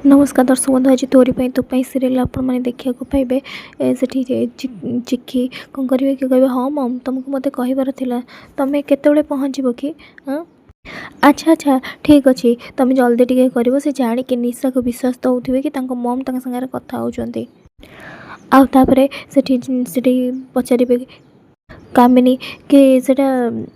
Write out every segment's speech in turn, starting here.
नमस्कार दर्शक बंधु आज तोरी तो सीरियल आपण मैंने देखा पाइबे से चिक्की कौन करेंगे कि कहे हाँ मम तुमको मत कहबार था तुम्हें केत पहुँचब कि हाँ अच्छा अच्छा ठीक अच्छे तुम जल्दी टिके कर से जाणिक निशा को विश्वास दौथे कि मम सागर कथा होती आउे पचारे कामिनी कि सेटा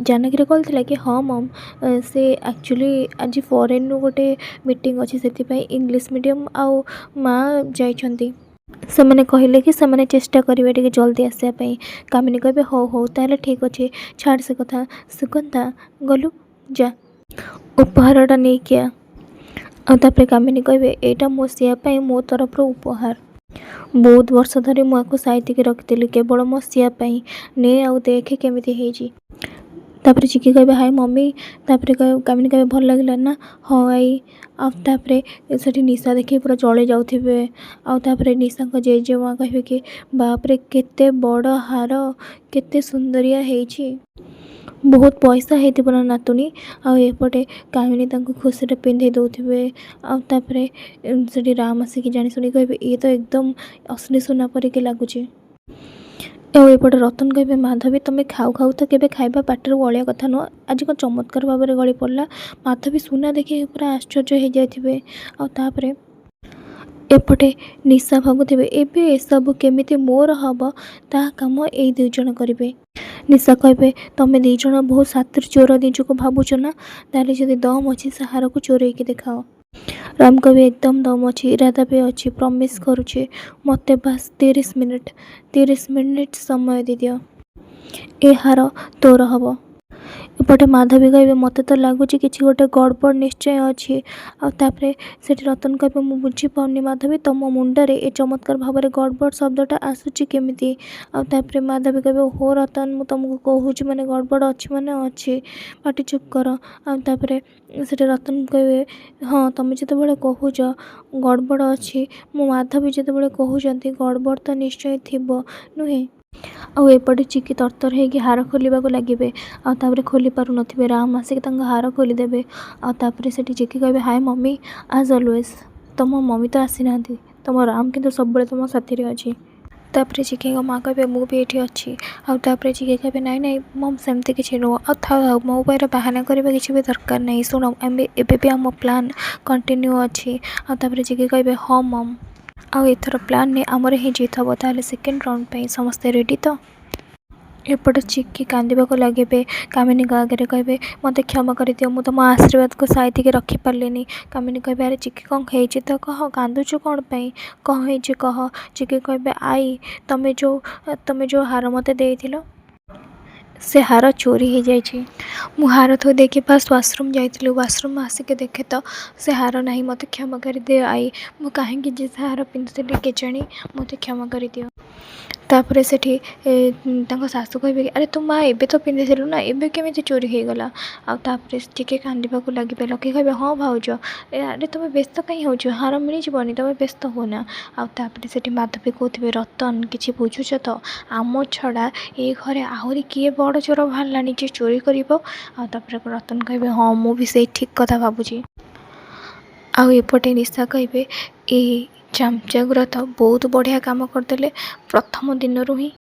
जानकी कॉल थी कि हाँ मम से एक्चुअली आज फॉरेन रू गोटे मीटिंग अच्छी से इंग्लिश मीडियम आउ माँ जाइछंती से मैंने कहले कि से मैंने चेष्टा करेंगे टे जल्दी आसापी कामिनी कहे हो हो ताले ठीक अच्छे छाड़ से कथा सुगंधा गलु जा उपहारटा नहीं क्या आउे कामिनी कहे यहाँ मो सियापाई मो तरफ उपहार बहुत वर्ष धरी मुझे साइतिक रखी केवल मो सियापाई ने आउ देखे केमिति हेजी तापर चिकी कहे हाय मम्मी तापर कामिनी कहे भल लगे ना हाँ आई आउे से निशा देखे पूरा जले जाऊे आउे निशा जेजे माँ कहे कि बापरे केते बड़ हार केते सुंदरिया हेजी बहुत पैसा होती ना नातुणी आउे कामिनी खुशी पिंधे दौथे आउे से राम आसिक जानी शुणी कहे ये तो एकदम असली सुना परिक लगुच एपटे रतन कहे माधवी तुम्हें खाऊ खाऊ तो केवे खाइबा पाटर गलिया कथा नुह आज कौन चमत्कार भाव में गली पड़ा माधवी सुना देखिए पूरा आश्चर्य हो जाए आउे एपटे निशा भावुवे एबे एसबू केमिति मोर हम ता कम ये दुईज करेंगे निशा कहे तुम्हें दीज बहुत सातिर चोर निजक भावुच ना ताले जदि दम अच्छी से हार को चोरे देखाओ राम कहे एकदम दम अच्छी इरादा भी अच्छी प्रमिश करुचे मत बास 30 मिनिट समय दे दियो ए हार तोर हम एपटे माधवी कहे मत तो लगुच कि गोटे गड़बड़ निश्चय अच्छी आउे से रतन कहे मुझे बुझीपानी माधवी तुम मुंडे ए चमत्कार भाव में गड़बड़ शब्दटा आसूची केमिति आउे माधवी कहे हो रतन मुझे तुमको कहूँ मैंने गड़बड़ अच्छी मैंने अच्छी पाटी चुप कर आउे से रतन कहे हाँ तुम जो कहूच गड़बड़ अच्छी मो माधवी जो कहते गड़बड़ तो निश्चय थी नुहे आउे चिकी तरतर हो हार खोलने को लगे आउे खोली पार नो राम आसिक हार खोलीदे आउे से चिकी कहे हाय मम्मी आज अलवेज तुम मम्मी तो आसी ना तुम राम किंतु सब तुम साथी अच्छी तापर चिकी माँ कहे मुझे ये अच्छी आउे चिकी कहे नाई नाई मम सेमती किसी नुह था मो पाखे बाहाना करने किसी भी दरकार नहीं शुण एबे आम प्लान कंटिन्यू अच्छी आउे चिकी कहे हाँ मम आउर प्लान ने आमर ही जीत हम ताले सेकेंड राउंड पे समस्ते रेडी तो एपटे चिकी कांदा को लगे कामिनी आगे कहे मत क्षमा कर दियो मुझे तुम आशीर्वाद को साइतिक रखिपारे कामिनी कहे अरे चिकी कौन है तो कह कांदुचु कौन पाई कौन है कह चिकी कहे आई तुम्हें जो हार मत देथिलो से हार चोरी हो जाए मु हार थो देखी फास्ट वाशरूम जाइली वाशरूम आसिक देखे तो से हार ना मत क्षमा कर दे आई मु कहीं जे हार पिंधुली केजाणी मत क्षमा कर दियो तापर से सासू कहे अरे तू माँ एबे तो पिंधिलु ना एबे केमी चोरी हो गला आउे टिके कांदा लगे लकी कहे हाँ भाउज अरे तुम व्यस्त कहीं हो हार मिल जानी तुम व्यस्त हो ना आउे से माधवी कहते रतन कि बुझुच तो आम छड़ा ये घरे आहरी किए बड़ चोर बाहर जे चोरी कर रतन कहे हाँ मुझे ठीक कथा भावुची आउे निशा कहे ये चामचा गुरा तो बहुत बढ़िया काम करदे प्रथम दिन ही